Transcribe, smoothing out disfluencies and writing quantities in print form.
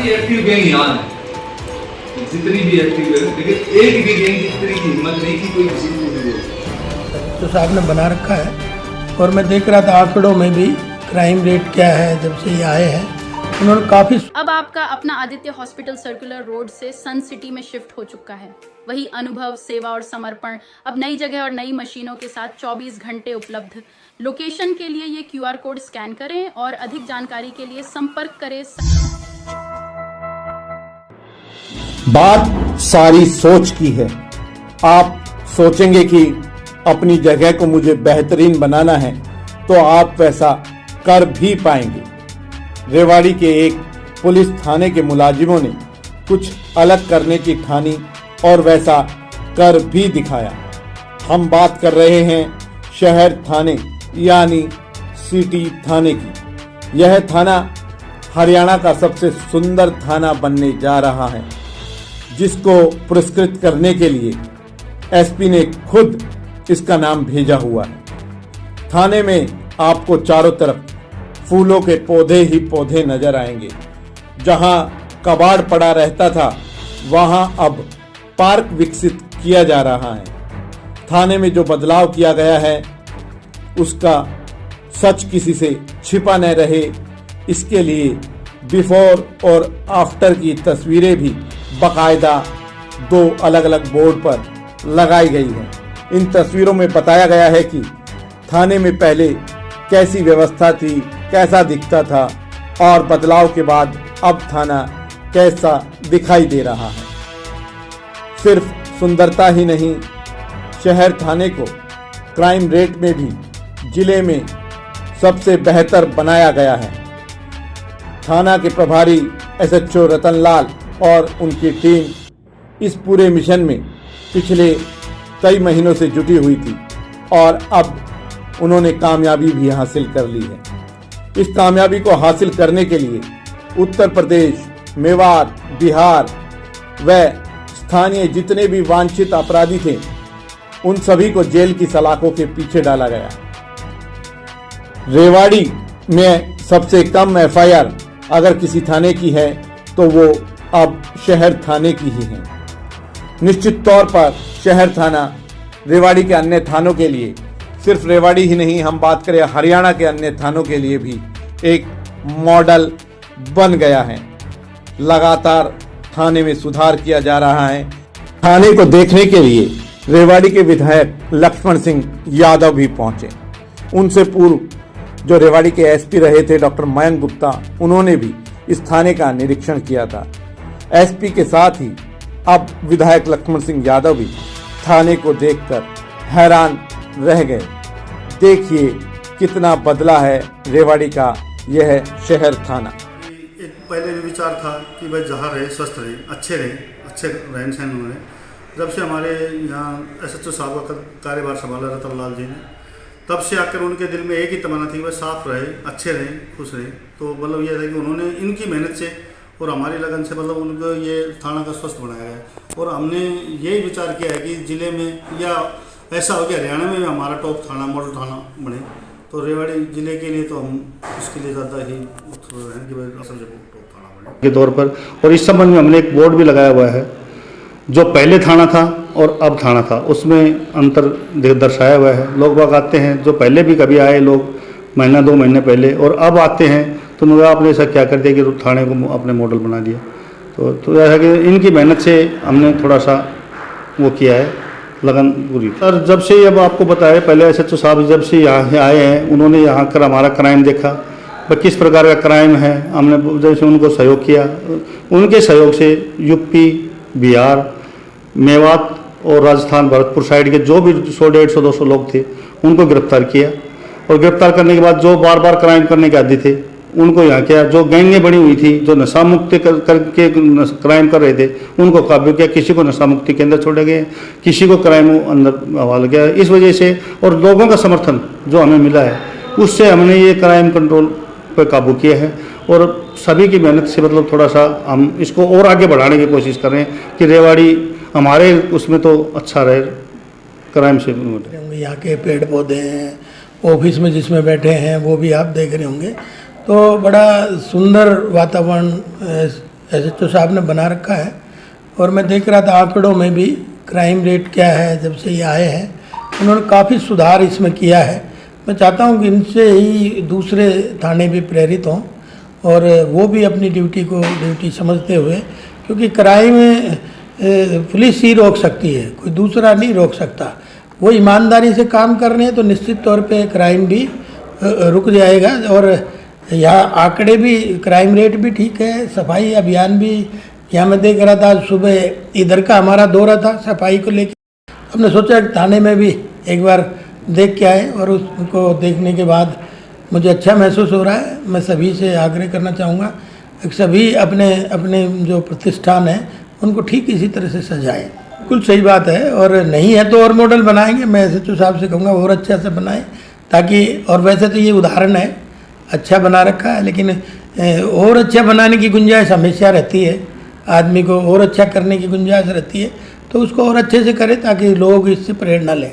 Active gang यहाँ है, जितनी भी एक्टिव है, लेकिन एक भी गैंग की तरह की हिम्मत नहीं की कोई किसी को भी बोले। तो साहब ने बना रखा है और मैं देख रहा था आंकड़ों में भी क्राइम रेट क्या है जब से ये आए हैं, उन्होंने काफी। अब आपका अपना आदित्य हॉस्पिटल सर्कुलर रोड से सन सिटी में शिफ्ट हो चुका है। वही अनुभव, सेवा और समर्पण अब नई जगह और नई मशीनों के साथ 24 घंटे उपलब्ध। लोकेशन के लिए ये QR कोड स्कैन करें और अधिक जानकारी के लिए संपर्क करें। बात सारी सोच की है। आप सोचेंगे कि अपनी जगह को मुझे बेहतरीन बनाना है तो आप वैसा कर भी पाएंगे। रेवाड़ी के एक पुलिस थाने के मुलाजिमों ने कुछ अलग करने की ठानी और वैसा कर भी दिखाया। हम बात कर रहे हैं शहर थाने यानी सिटी थाने की। यह थाना हरियाणा का सबसे सुंदर थाना बनने जा रहा है, जिसको पुरस्कृत करने के लिए SP ने खुद इसका नाम भेजा हुआ है। थाने में आपको चारों तरफ फूलों के पौधे ही पौधे नजर आएंगे। जहां कबाड़ पड़ा रहता था वहां अब पार्क विकसित किया जा रहा है। थाने में जो बदलाव किया गया है उसका सच किसी से छिपा न रहे, इसके लिए बिफोर और आफ्टर की तस्वीरें भी बाकायदा 2 अलग अलग बोर्ड पर लगाई गई हैं। इन तस्वीरों में बताया गया है कि थाने में पहले कैसी व्यवस्था थी, कैसा दिखता था और बदलाव के बाद अब थाना कैसा दिखाई दे रहा है। सिर्फ सुंदरता ही नहीं, शहर थाने को क्राइम रेट में भी जिले में सबसे बेहतर बनाया गया है। थाना के प्रभारी SHO रतनलाल और उनकी टीम इस पूरे मिशन में पिछले कई महीनों से जुटी हुई थी और अब उन्होंने कामयाबी भी हासिल कर ली है। इस कामयाबी को हासिल करने के लिए उत्तर प्रदेश, मेवाड़, बिहार व स्थानीय जितने भी वांछित अपराधी थे उन सभी को जेल की सलाखों के पीछे डाला गया। रेवाड़ी में सबसे कम FIR अगर किसी थाने की है तो वो अब शहर थाने की ही है। निश्चित तौर पर शहर थाना रेवाड़ी के अन्य थानों के लिए, सिर्फ रेवाड़ी ही नहीं, हम बात करें हरियाणा के अन्य थानों के लिए भी एक मॉडल बन गया है। लगातार थाने में सुधार किया जा रहा है। थाने को देखने के लिए रेवाड़ी के विधायक लक्ष्मण सिंह यादव भी पहुंचे। उनसे पूर्व जो रेवाड़ी के SP रहे थे डॉक्टर मयंक गुप्ता, उन्होंने भी इस थाने का निरीक्षण किया था। SP के साथ ही अब विधायक लक्ष्मण सिंह यादव भी थाने को देखकर हैरान रह गए। देखिए कितना बदला है रेवाड़ी का यह शहर थाना। एक पहले भी विचार था कि भाई जहाँ रहे स्वस्थ रहे, अच्छे रहन सहन हुए। जब से हमारे यहाँ SHO साहब का कार्यभार संभाला रतनलाल जी ने, तब से आकर उनके दिल में एक ही तमन्ना थी कि भाई साफ रहे, अच्छे रहे, खुश रहे। तो मतलब ये था कि उन्होंने इनकी मेहनत से और हमारी लगन से मतलब उनको ये थाना का स्वस्थ बनाया गया। और हमने यही विचार किया है कि ज़िले में या ऐसा हो गया हरियाणा में भी हमारा टॉप थाना, मॉडल थाना बने। तो रेवाड़ी ज़िले के लिए तो हम इसके लिए ज़्यादा ही उत्सुक हैं कि भाई असल जब टॉप थाना बने के तौर पर। और इस संबंध में हमने एक बोर्ड भी लगाया हुआ है। जो पहले थाना था और अब थाना था उसमें अंतर दर्शाया हुआ है। लोग बाग आते हैं, जो पहले भी कभी आए लोग महीना 2 महीने पहले, और अब आते हैं तो मगर आपने ऐसा क्या कर दिया कि थाने को अपने मॉडल बना दिया। तो ऐसा कि इनकी मेहनत से हमने थोड़ा सा वो किया है, लगन पूरी। सर जब से अब आपको बताया, पहले SHO साहब जब से यहाँ आए हैं उन्होंने यहाँ कर हमारा क्राइम देखा, किस प्रकार का क्राइम है, हमने जैसे उनको सहयोग किया। उनके सहयोग से UP, बिहार, मेवाड़ और राजस्थान, भरतपुर साइड के जो भी 100, 150, 200 लोग थे उनको गिरफ्तार किया। और गिरफ्तार करने के बाद जो बार बार क्राइम करने के आदी थे उनको यहाँ किया। जो गैंगें बनी हुई थी, जो नशा मुक्ति करके क्राइम कर रहे थे, उनको काबू किया। किसी को नशा मुक्ति के अंदर छोड़े गए, किसी को क्राइम अंदर हवाला किया। इस वजह से और लोगों का समर्थन जो हमें मिला है उससे हमने ये क्राइम कंट्रोल पर काबू किया है। और सभी की मेहनत से मतलब थोड़ा सा हम इसको और आगे बढ़ाने की कोशिश कर रहे हैं कि रेवाड़ी हमारे उसमें तो अच्छा रहे, क्राइम से। यहाँ के पेड़ पौधे हैं, ऑफिस में जिसमें बैठे हैं वो भी आप देख रहे होंगे। तो बड़ा सुंदर वातावरण SHO साहब ने बना रखा है। और मैं देख रहा था आंकड़ों में भी क्राइम रेट क्या है जब से ये आए हैं, उन्होंने काफ़ी सुधार इसमें किया है। मैं चाहता हूँ कि इनसे ही दूसरे थाने भी प्रेरित हों और वो भी अपनी ड्यूटी समझते हुए, क्योंकि क्राइम पुलिस ही रोक सकती है, कोई दूसरा नहीं रोक सकता। वो ईमानदारी से काम कर रहे हैं तो निश्चित तौर पे क्राइम भी रुक जाएगा। और यहाँ आंकड़े भी, क्राइम रेट भी ठीक है, सफाई अभियान भी यहाँ मैं देख रहा था। सुबह इधर का हमारा दौरा था सफाई को लेकर, हमने सोचा थाने में भी एक बार देख के आए और उसको देखने के बाद मुझे अच्छा महसूस हो रहा है। मैं सभी से आग्रह करना चाहूँगा कि सभी अपने अपने जो प्रतिष्ठान हैं उनको ठीक इसी तरह से सजाएं। बिल्कुल सही बात है, और नहीं है तो और मॉडल बनाएंगे। मैं SHO साहब से कहूँगा और अच्छा से बनाएं ताकि, और वैसे तो ये उदाहरण है, अच्छा बना रखा है, लेकिन और अच्छा बनाने की गुंजाइश हमेशा रहती है। आदमी को और अच्छा करने की गुंजाइश रहती है तो उसको और अच्छे से करे ताकि लोग इससे प्रेरणा लें।